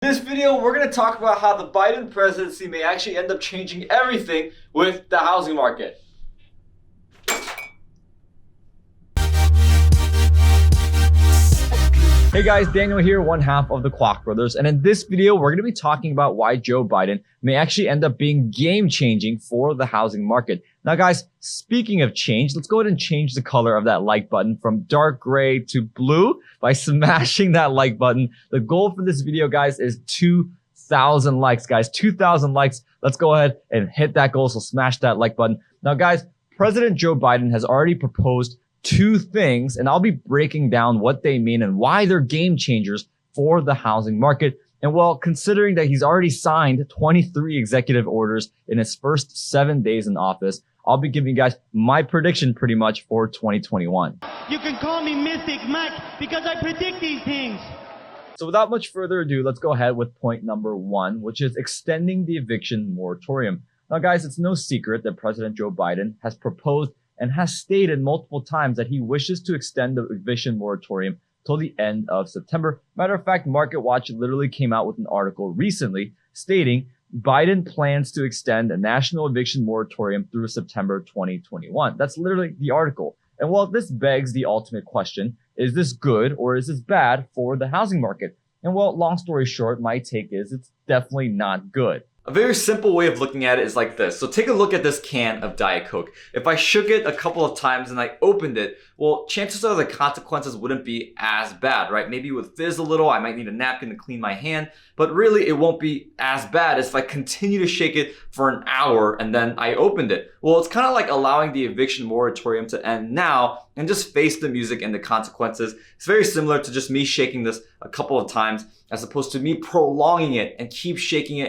In this video, we're going to talk about how the Biden presidency may actually end up changing everything with the housing market. Hey guys, Daniel here, one half of the Kwok Brothers, and in this video, we're going to be talking about why Joe Biden may actually end up being game-changing for the housing market. Now guys, speaking of change, let's go ahead and change the color of that like button from dark gray to blue by smashing that like button. The goal for this video, guys, is 2,000 likes, guys. 2,000 likes. Let's go ahead and hit that goal, so smash that like button. Now guys, President Joe Biden has already proposed two things, and I'll be breaking down what they mean and why they're game changers for the housing market. And well, considering that he's already signed 23 executive orders in his first 7 days in office, I'll be giving you guys my prediction pretty much for 2021. You can call me Mystic Mike because I predict these things. So without much further ado, let's go ahead with point number one, which is extending the eviction moratorium. Now guys, it's no secret that President Joe Biden has proposed and has stated multiple times that he wishes to extend the eviction moratorium till the end of September. Matter of fact, Market Watch literally came out with an article recently stating Biden plans to extend a national eviction moratorium through September 2021. That's literally the article. And well, this begs the ultimate question, is this good or is this bad for the housing market? And well, long story short, my take is it's definitely not good. A very simple way of looking at it is like this. So take a look at this can of Diet Coke. If I shook it a couple of times and I opened it, well, chances are the consequences wouldn't be as bad, right? Maybe it would fizz a little. I might need a napkin to clean my hand, but really it won't be as bad as if I continue to shake it for an hour and then I opened it. Well, it's kind of like allowing the eviction moratorium to end now and just face the music and the consequences. It's very similar to just me shaking this a couple of times as opposed to me prolonging it and keep shaking it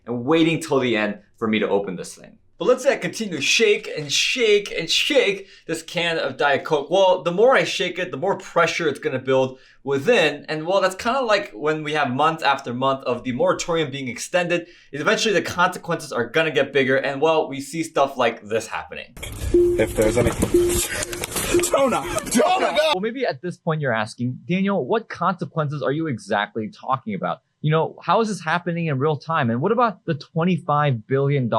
and waiting till the end for me to open this thing. But let's say I continue to shake and shake and shake this can of Diet Coke. Well, the more I shake it, the more pressure it's going to build within. And well, that's kind of like when we have month after month of the moratorium being extended, eventually the consequences are going to get bigger. And well, we see stuff like this happening. If there's any... Jonah! Well, maybe at this point you're asking, Daniel, what consequences are you exactly talking about? You know, how is this happening in real time? And what about the $25 billion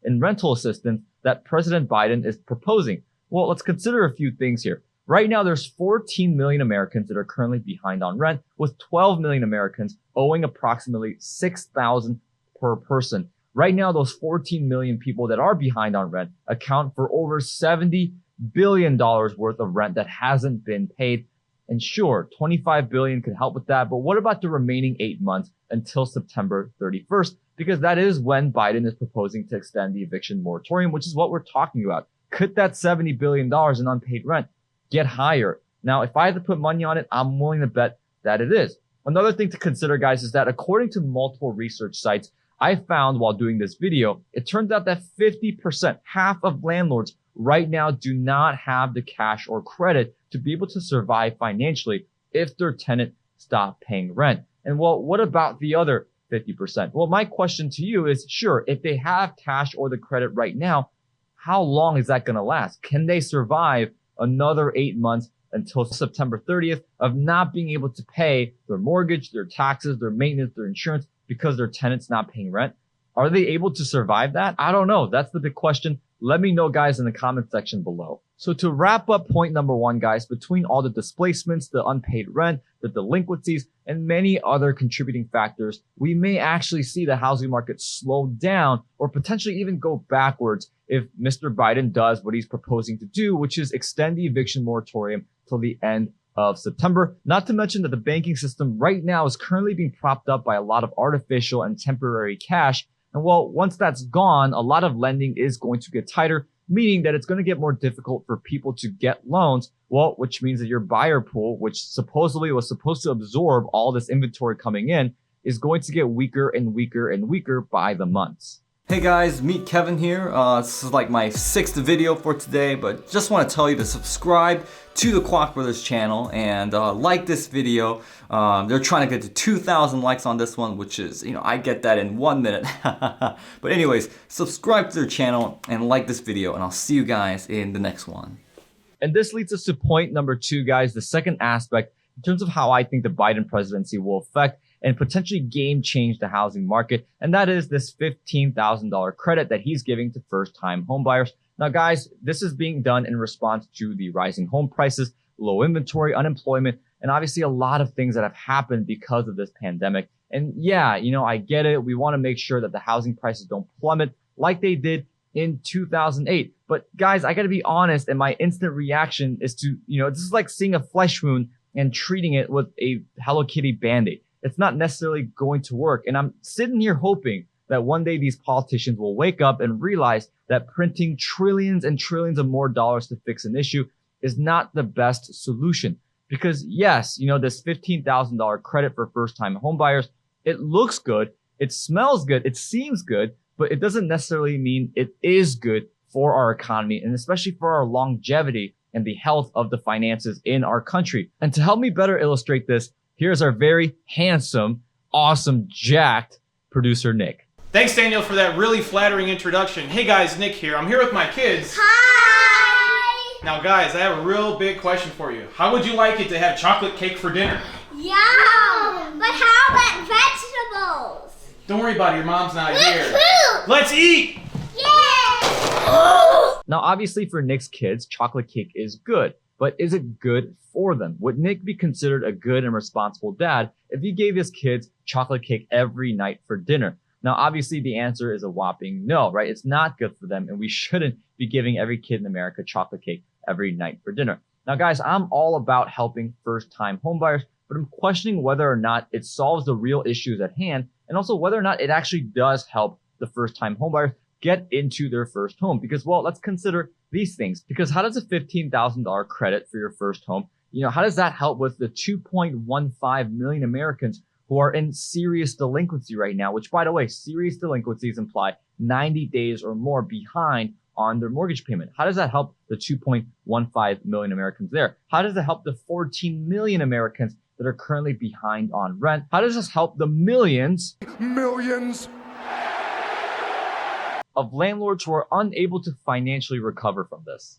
in rental assistance that President Biden is proposing? Well, let's consider a few things here. Right now, there's 14 million Americans that are currently behind on rent, with 12 million Americans owing approximately $6,000 per person. Right now, those 14 million people that are behind on rent account for over $70 billion worth of rent that hasn't been paid. And sure, 25 billion could help with that, but what about the remaining 8 months until September 31st? Because that is when Biden is proposing to extend the eviction moratorium, which is what we're talking about. Could that $70 billion in unpaid rent get higher? Now, if I had to put money on it, I'm willing to bet that it is. Another thing to consider, guys, is that according to multiple research sites, I found while doing this video, it turns out that 50%, half of landlords right now do not have the cash or credit to be able to survive financially if their tenant stopped paying rent. And well, what about the other 50%? Well, my question to you is, sure, if they have cash or the credit right now, how long is that going to last? Can they survive another 8 months until September 30th of not being able to pay their mortgage, their taxes, their maintenance, their insurance because their tenant's not paying rent? Are they able to survive that? I don't know. That's the big question. Let me know, guys, in the comment section below. So to wrap up point number one, guys, between all the displacements, the unpaid rent, the delinquencies, and many other contributing factors, we may actually see the housing market slow down or potentially even go backwards if Mr. Biden does what he's proposing to do, which is extend the eviction moratorium till the end of September. Not to mention that the banking system right now is currently being propped up by a lot of artificial and temporary cash. And well, once that's gone, a lot of lending is going to get tighter, meaning that it's going to get more difficult for people to get loans. Well, which means that your buyer pool, which supposedly was supposed to absorb all this inventory coming in, is going to get weaker and weaker and weaker by the months. Hey guys, meet Kevin here. This is like my 6th video for today, but just want to tell you to subscribe to the Kwok Brothers channel and like this video. They're trying to get to 2,000 likes on this one, which is, I get that in 1 minute. But anyways, subscribe to their channel and like this video, and I'll see you guys in the next one. And this leads us to point number two, guys, the second aspect in terms of how I think the Biden presidency will affect and potentially game change the housing market. And that is this $15,000 credit that he's giving to first-time homebuyers. Now, guys, this is being done in response to the rising home prices, low inventory, unemployment, and obviously a lot of things that have happened because of this pandemic. And yeah, I get it. We want to make sure that the housing prices don't plummet like they did in 2008. But guys, I got to be honest, and my instant reaction is to, this is like seeing a flesh wound and treating it with a Hello Kitty Band-Aid. It's not necessarily going to work. And I'm sitting here hoping that one day these politicians will wake up and realize that printing trillions and trillions of more dollars to fix an issue is not the best solution. Because yes, this $15,000 credit for first-time homebuyers, it looks good, it smells good, it seems good, but it doesn't necessarily mean it is good for our economy and especially for our longevity and the health of the finances in our country. And to help me better illustrate this, here's our very handsome, awesome, jacked producer, Nick. Thanks, Daniel, for that really flattering introduction. Hey guys, Nick here. I'm here with my kids. Hi! Now guys, I have a real big question for you. How would you like it to have chocolate cake for dinner? Yum! But how about vegetables? Don't worry about it, your mom's not With here. fruit! Let's eat! Yes! Now, obviously for Nick's kids, chocolate cake is good, but is it good for them? Would Nick be considered a good and responsible dad if he gave his kids chocolate cake every night for dinner? Now, obviously the answer is a whopping no, right? It's not good for them, and we shouldn't be giving every kid in America chocolate cake every night for dinner. Now, guys, I'm all about helping first-time homebuyers, but I'm questioning whether or not it solves the real issues at hand, and also whether or not it actually does help the first-time homebuyers get into their first home. Because, well, let's consider these things. Because how does a $15,000 credit for your first home, how does that help with the 2.15 million Americans who are in serious delinquency right now, which, by the way, serious delinquencies imply 90 days or more behind on their mortgage payment? How does that help the 2.15 million Americans there? How does it help the 14 million Americans that are currently behind on rent? How does this help the millions of landlords who are unable to financially recover from this?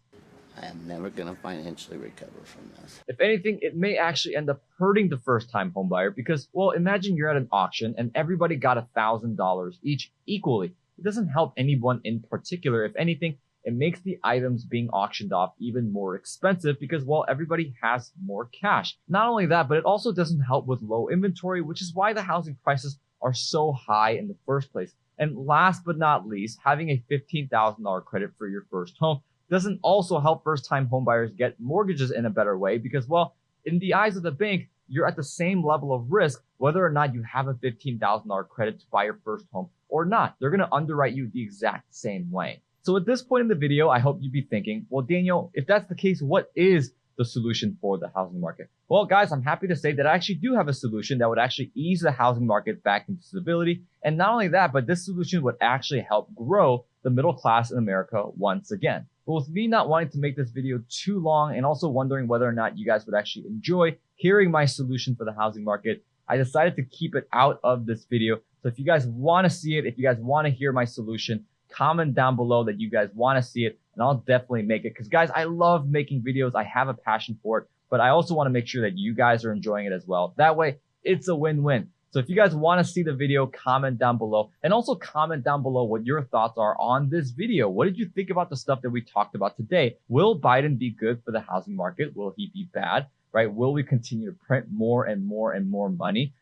I am never going to financially recover from this. If anything, it may actually end up hurting the first-time homebuyer because, well, imagine you're at an auction and everybody got $1,000 each equally. It doesn't help anyone in particular. If anything, it makes the items being auctioned off even more expensive because, well, everybody has more cash. Not only that, but it also doesn't help with low inventory, which is why the housing prices are so high in the first place. And last but not least, having a $15,000 credit for your first home doesn't also help first-time homebuyers get mortgages in a better way because, well, in the eyes of the bank, you're at the same level of risk whether or not you have a $15,000 credit to buy your first home or not. They're going to underwrite you the exact same way. So at this point in the video, I hope you'd be thinking, well, Daniel, if that's the case, what is the solution for the housing market? Well, guys, I'm happy to say that I actually do have a solution that would actually ease the housing market back into stability. And not only that, but this solution would actually help grow the middle class in America once again. But with me not wanting to make this video too long and also wondering whether or not you guys would actually enjoy hearing my solution for the housing market, I decided to keep it out of this video. So if you guys want to see it, if you guys want to hear my solution, comment down below that you guys want to see it, and I'll definitely make it. Because, guys, I love making videos. I have a passion for it, but I also want to make sure that you guys are enjoying it as well. That way, it's a win-win. So if you guys want to see the video, comment down below, and also comment down below what your thoughts are on this video. What did you think about the stuff that we talked about today? Will Biden be good for the housing market? Will he be bad? Right? Will we continue to print more and more and more money?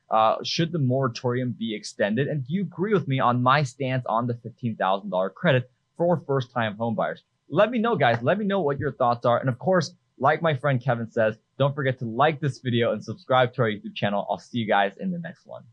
Should the moratorium be extended? And do you agree with me on my stance on the $15,000 credit for first-time homebuyers? Let me know, guys. Let me know what your thoughts are. And of course, like my friend Kevin says, don't forget to like this video and subscribe to our YouTube channel. I'll see you guys in the next one.